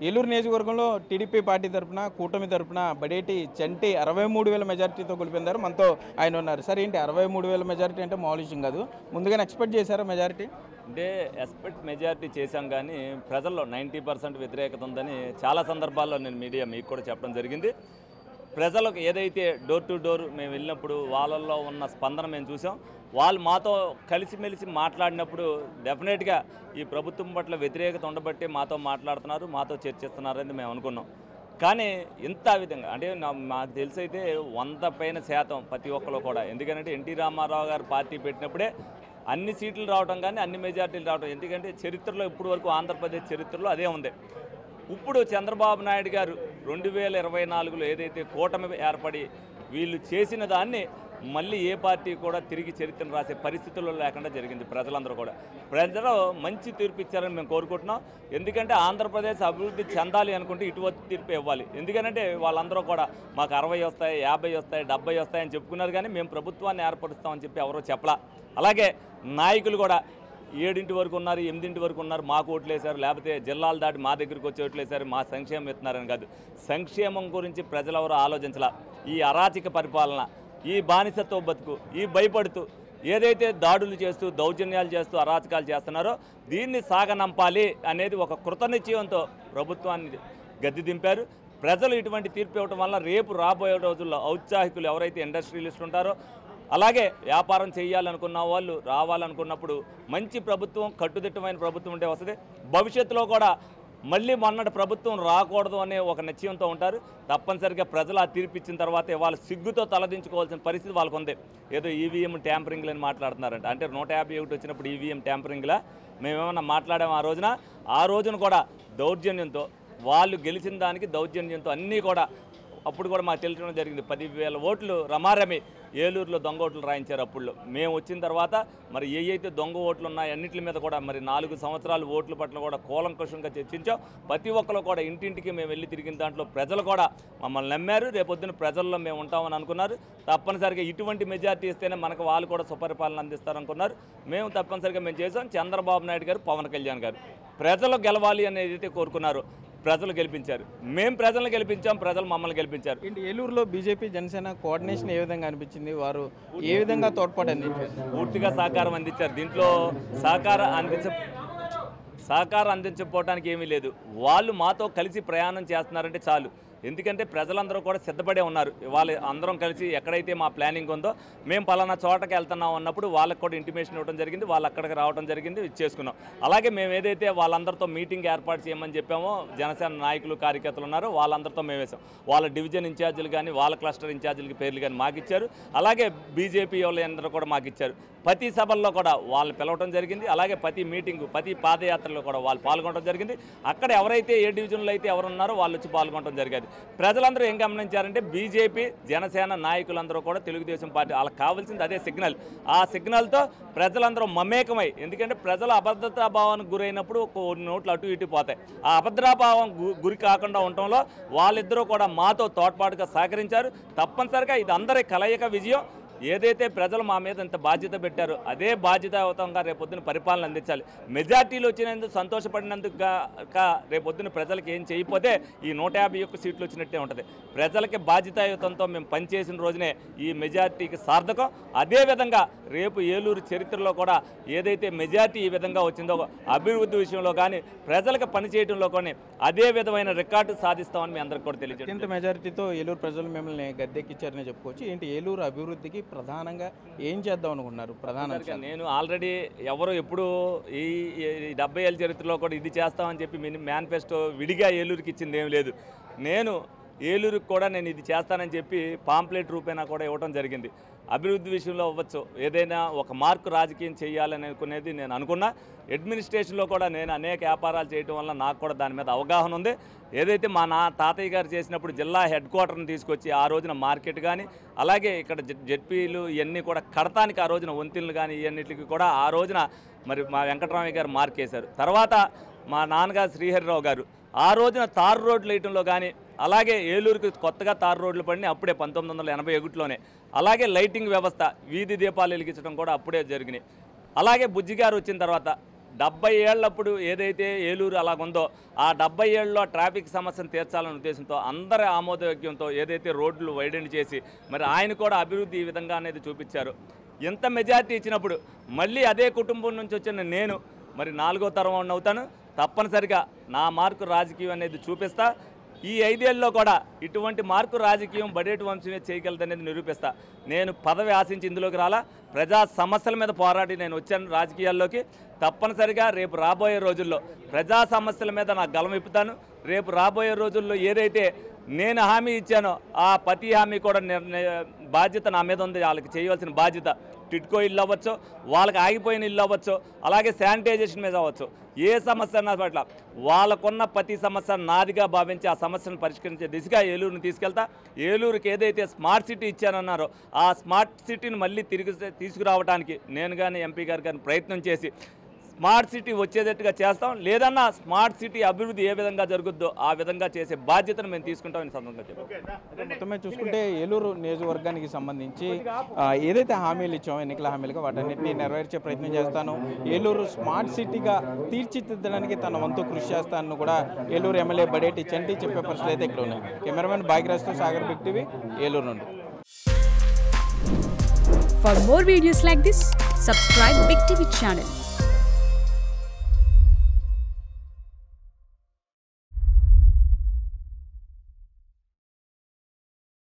ఏలూరు నియోజకవర్గంలో TDP party తరపున కూటమి తరపున బడేటి చంటి 63,000 మెజారిటీతో గెలిపిందారు. మనతో ఆయన ఉన్నారు. సరే ఏంటి 63,000 మెజారిటీ అంటే మామూలు విషయం కాదు. ముందుగానే ఎక్స్పెక్ట్ చేశారా మెజారిటీ? అంటే ఎక్స్పెక్ట్ మెజారిటీ చేశాం కానీ ప్రజల్లో 90% వ్యతిరేకత ఉందని చాలా సందర్భాల్లో నేను మీడియా మీకు కూడా చెప్పడం జరిగింది. ప్రజలకు ఏదైతే డోర్ టు డోర్ మేము వెళ్ళినప్పుడు వాళ్ళల్లో ఉన్న స్పందన మేము చూసాం. వాళ్ళు మాతో కలిసిమెలిసి మాట్లాడినప్పుడు డెఫినెట్గా ఈ ప్రభుత్వం పట్ల వ్యతిరేకత ఉండబట్టి మాతో మాట్లాడుతున్నారు, మాతో చర్చిస్తున్నారని మేము అనుకున్నాం. కానీ ఇంత విధంగా అంటే మాకు తెలిసైతే 100 పైన శాతం ప్రతి ఒక్కరు కూడా, ఎందుకంటే ఎన్టీ రామారావు గారు పార్టీ పెట్టినప్పుడే అన్ని సీట్లు రావడం కానీ అన్ని మెజార్టీలు రావడం, ఎందుకంటే చరిత్రలో ఇప్పటి వరకు ఆంధ్రప్రదేశ్ చరిత్రలో అదే ఉంది. ఇప్పుడు చంద్రబాబు నాయుడు గారు 2024లో ఏదైతే కూటమి ఏర్పడి వీళ్ళు చేసిన దాన్ని మళ్ళీ ఏ పార్టీ కూడా తిరిగి చరిత్రను రాసే పరిస్థితుల్లో లేకుండా జరిగింది. ప్రజలందరూ కూడా ప్రజలు మంచి తీర్పు ఇచ్చారని మేము కోరుకుంటున్నాం. ఎందుకంటే ఆంధ్రప్రదేశ్ అభివృద్ధి చెందాలి అనుకుంటే ఇటువంటి తీర్పు ఇవ్వాలి. ఎందుకంటే వాళ్ళందరూ కూడా మాకు 60 వస్తాయి, 50 వస్తాయి, 70 వస్తాయని చెప్పుకున్నారు, కానీ మేము ప్రభుత్వాన్ని ఏర్పరుస్తామని చెప్పి ఎవరో చెప్పలా. అలాగే నాయకులు కూడా 7 వరకు ఉన్నారు, 8 వరకు ఉన్నారు, మాకు ఓట్లేశారు, లేకపోతే జిల్లాలు దాటి మా దగ్గరికి వచ్చి ఓట్లేశారు, మా సంక్షేమం ఇస్తున్నారని కాదు. సంక్షేమం గురించి ప్రజలెవరూ ఆలోచించాల. ఈ అరాచక పరిపాలన, ఈ బానిసత్వ బతుకు, ఈ భయపడుతూ ఏదైతే దాడులు చేస్తూ దౌర్జన్యాలు చేస్తూ అరాచకాలు చేస్తున్నారో దీన్ని సాగనంపాలి అనేది ఒక కృతనిశ్చయంతో ప్రభుత్వాన్ని గద్దె దింపారు. ప్రజలు ఇటువంటి తీర్పు ఇవ్వడం వల్ల రేపు రాబోయే రోజుల్లో ఔత్సాహికులు ఎవరైతే ఇండస్ట్రియలిస్టులు ఉంటారో, అలాగే వ్యాపారం చేయాలనుకున్న వాళ్ళు రావాలనుకున్నప్పుడు మంచి ప్రభుత్వం, కట్టుదిట్టమైన ప్రభుత్వం ఉంటే వస్తుంది. భవిష్యత్తులో కూడా మళ్ళీ మొన్నటి ప్రభుత్వం రాకూడదు అనే ఒక నిశ్చయంతో ఉంటారు. తప్పనిసరిగా ప్రజలు ఆ తీర్పు ఇచ్చిన తర్వాతే వాళ్ళు సిగ్గుతో తలదించుకోవాల్సిన పరిస్థితి వాళ్ళకు ఉంది. ఏదో ఈవీఎం ట్యాంపరింగ్లు అని మాట్లాడుతున్నారంట. అంటే 151 వచ్చినప్పుడు ఈవీఎం ట్యాంపరింగ్లా మేమేమన్నా మాట్లాడాము ఆ రోజున కూడా దౌర్జన్యంతో, వాళ్ళు గెలిచిన దానికి దౌర్జన్యంతో అన్నీ కూడా అప్పుడు కూడా మాకు తెలియడం జరిగింది. 10,000 ఓట్లు రమారమి ఏలూరులో దొంగ ఓట్లు రాయించారు. అప్పుడు మేము వచ్చిన తర్వాత మరి ఏవైతే దొంగ ఓట్లు ఉన్నాయో అన్నింటి మీద కూడా మరి 4 సంవత్సరాలు ఓట్ల పట్ల కూడా కూలంకషంగా చర్చించాం. ప్రతి ఒక్కరు కూడా ఇంటింటికి మేము వెళ్ళి తిరిగిన దాంట్లో ప్రజలు కూడా మమ్మల్ని నమ్మారు. రేపొద్దున ప్రజల్లో మేము ఉంటామని అనుకున్నారు. తప్పనిసరిగా ఇటువంటి మెజార్టీ ఇస్తేనే మనకు వాళ్ళు కూడా సుపరిపాలన అందిస్తారనుకున్నారు. మేము తప్పనిసరిగా మేము చేసాం. చంద్రబాబు నాయుడు గారు, పవన్ కళ్యాణ్ గారు ప్రజలు గెలవాలి అనేది అయితే కోరుకున్నారు, ప్రజలు గెలిపించారు. మేము ప్రజలను గెలిపించాం, ప్రజలు మమ్మల్ని గెలిపించారు. ఏంటి ఏలూరులో బీజేపీ జనసేన కోఆర్డినేషన్ ఏ విధంగా అనిపించింది? వారు ఏ విధంగా తోడ్పాటు అందించారు? పూర్తిగా సహకారం అందించారు. దీంట్లో సహకారం అందించకపోవడానికి ఏమీ లేదు. వాళ్ళు మాతో కలిసి ప్రయాణం చేస్తున్నారంటే చాలు. ఎందుకంటే ప్రజలందరూ కూడా సిద్ధపడే ఉన్నారు. వాళ్ళు అందరం కలిసి ఎక్కడైతే మా ప్లానింగ్ ఉందో మేము పలానా చోటకి వెళ్తున్నాం అన్నప్పుడు వాళ్ళకి కూడా ఇంటిమేషన్ ఇవ్వడం జరిగింది. వాళ్ళు అక్కడికి రావడం జరిగింది, ఇచ్చేసుకున్నాం. అలాగే మేము ఏదైతే వాళ్ళందరితో మీటింగ్ ఏర్పాటు చేయమని చెప్పామో జనసేన నాయకులు, కార్యకర్తలు ఉన్నారో వాళ్ళందరితో మేము వేసాం. వాళ్ళ డివిజన్ ఇన్ఛార్జీలు కానీ వాళ్ళ క్లస్టర్ ఇన్ఛార్జీలకి పేర్లు కానీ మాకు ఇచ్చారు. అలాగే బీజేపీ వాళ్ళందరూ కూడా మాకు ఇచ్చారు. ప్రతి సభల్లో కూడా వాళ్ళు పిలవడం జరిగింది. అలాగే ప్రతి మీటింగు, ప్రతి పాదయాత్రలో కూడా వాళ్ళు పాల్గొనడం జరిగింది. అక్కడ ఎవరైతే ఏ డివిజన్లో అయితే ఎవరున్నారో వాళ్ళు వచ్చి పాల్గొనడం జరిగేది. ప్రజలందరూ ఏం గమనించారంటే బీజేపీ, జనసేన నాయకులందరూ కూడా తెలుగుదేశం పార్టీ వాళ్ళకి కావాల్సింది అదే సిగ్నల్. ఆ సిగ్నల్తో ప్రజలందరూ మమేకమై, ఎందుకంటే ప్రజలు అభద్రతా భావానికి గురైనప్పుడు కొన్ని నోట్లు అటు ఇటు పోతాయి. ఆ అభద్రతాభావం గురి కాకుండా ఉండటంలో వాళ్ళిద్దరూ కూడా మాతో తోడ్పాటుగా సహకరించారు. తప్పనిసరిగా ఇది అందరి కలయిక విజయం. ఏదైతే ప్రజలు మా మీద ఇంత బాధ్యత పెట్టారో అదే బాధ్యతాయుతంగా రేపొద్దున పరిపాలన అందించాలి. మెజార్టీలు వచ్చినందుకు సంతోషపడినందుకు రేపొద్దున ప్రజలకు ఏం చేయకపోతే ఈ 151 సీట్లు వచ్చినట్టే ఉంటుంది. ప్రజలకి బాధ్యతాయుతంతో మేము పనిచేసిన రోజునే ఈ మెజార్టీకి సార్థకం. అదేవిధంగా రేపు ఏలూరు చరిత్రలో కూడా ఏదైతే మెజార్టీ ఈ విధంగా వచ్చిందో అభివృద్ధి విషయంలో కానీ ప్రజలకు పనిచేయడంలో కానీ అదే విధమైన రికార్డు సాధిస్తామని మీ అందరికీ కూడా తెలియజేయండి. ఇంత మెజారిటీతో ఏలూరు ప్రజలు మిమ్మల్ని గద్దెక్కిచ్చారని చెప్పుకోవచ్చు. ఏంటి ఏలూరు అభివృద్ధికి ప్రధానంగా ఏం చేద్దాం అనుకుంటున్నారు? ప్రధానంగా నేను ఆల్రెడీ ఎవరు ఎప్పుడు ఈ 70 ఏళ్ళ చరిత్రలో కూడా ఇది చేస్తామని చెప్పి మేనిఫెస్టో విడిగా ఏలూరుకి ఇచ్చింది ఏం లేదు. నేను ఏలూరుకి కూడా నేను ఇది చేస్తానని చెప్పి పాంప్లెట్ రూపేణా కూడా ఇవ్వడం జరిగింది. అభివృద్ధి విషయంలో అవ్వచ్చు, ఏదైనా ఒక మార్కు రాజకీయం చేయాలని అనుకునేది నేను అనుకున్నా. అడ్మినిస్ట్రేషన్లో కూడా నేను అనేక వ్యాపారాలు చేయడం వల్ల నాకు కూడా దాని మీద అవగాహన ఉంది. ఏదైతే మా తాతయ్య గారు చేసినప్పుడు జిల్లా హెడ్ క్వార్టర్ని తీసుకొచ్చి ఆ రోజున మార్కెట్ కానీ అలాగే ఇక్కడ జెడ్పీలు ఇవన్నీ కూడా కడతానికి ఆ రోజున వంతెనలు కానీ ఇవన్నిటికి కూడా ఆ రోజున మరి మా వెంకటరామయ్య గారు మార్కేశారు. తర్వాత మా నాన్నగారు శ్రీహరిరావు గారు ఆ రోజున తారు రోడ్లు వేయటంలో కానీ అలాగే ఏలూరుకి కొత్తగా తారు రోడ్లు పడినాయి అప్పుడే 1981లోనే. అలాగే లైటింగ్ వ్యవస్థ, వీధి దీపాలు వెలిగించడం కూడా అప్పుడే జరిగినాయి. అలాగే బుజ్జిగారు వచ్చిన తర్వాత 70 ఏళ్ళప్పుడు ఏదైతే ఏలూరు అలాగుందో ఆ 70 ఏళ్ళలో ట్రాఫిక్ సమస్యను తీర్చాలనే ఉద్దేశంతో అందరి ఆమోదయోగ్యంతో ఏదైతే రోడ్లు వైడెండ్ చేసి మరి ఆయన కూడా అభివృద్ధి ఈ విధంగా అనేది చూపించారు. ఎంత మెజారిటీ ఇచ్చినప్పుడు మళ్ళీ అదే కుటుంబం నుంచి వచ్చిన నేను మరి 4వ తరం అవుతాను. తప్పనిసరిగా నా మార్కు రాజకీయం అనేది చూపిస్తా. ఈ 5 ఏళ్ళలో కూడా ఇటువంటి మార్కు రాజకీయం బడేటి వంశమే చేయగలదనేది నిరూపిస్తా. నేను పదవి ఆశించి ఇందులోకి రాలా, ప్రజా సమస్యల మీద పోరాడి నేను వచ్చాను రాజకీయాల్లోకి. తప్పనిసరిగా రేపు రాబోయే రోజుల్లో ప్రజా సమస్యల మీద నాకు గలం ఇప్పుతాను. రేపు రాబోయే రోజుల్లో ఏదైతే నేను హామీ ఇచ్చానో ఆ ప్రతి హామీ కూడా బాధ్యత నా మీద ఉంది. వాళ్ళకి చేయవలసిన బాధ్యత టిట్కో ఇల్లు అవ్వచ్చు, వాళ్ళకి ఆగిపోయిన ఇల్లు అవ్వచ్చు, అలాగే శానిటైజేషన్ మీద అవ్వచ్చు, ఏ సమస్య అన్న పట్ల వాళ్ళకున్న ప్రతి సమస్య నాదిగా భావించి ఆ సమస్యను పరిష్కరించే దిశగా ఏలూరుని తీసుకెళ్తా. ఏలూరుకి ఏదైతే స్మార్ట్ సిటీ ఇచ్చానన్నారో ఆ స్మార్ట్ సిటీని మళ్ళీ తిరిగి తీసుకురావడానికి నేను కానీ ఎంపీ గారు కానీ ప్రయత్నం చేసి స్మార్ట్ సిటీ వచ్చేటట్టుగా చేస్తాం. లేదన్నా స్మార్ట్ సిటీ అభివృద్ధి ఏ విధంగా జరుగుద్దో ఆ విధంగా చేసే బాధ్యతను మేము తీసుకుంటామని సందర్భంగా చెప్పాం. మొత్తమే చూసుకుంటే ఏలూరు నియోజకవర్గానికి సంబంధించి ఏదైతే హామీలు ఇచ్చామో ఎన్నికల హామీలుగా వాటన్నిటిని నెరవేర్చే ప్రయత్నం చేస్తాను. ఏలూరు స్మార్ట్ సిటీగా తీర్చిదిద్దడానికి తన వంతు కృషి చేస్తానని కూడా ఏలూరు ఎమ్మెల్యే బడేటి చంటి చెప్పే పరిస్థితులు అయితే ఇక్కడ ఉన్నాయి. కెమెరామెన్ భాగ్యరాజ్తో సాగర్, బిగ్ టీవీ, ఏలూరు నుండి. For more videos like this, subscribe Big TV channel.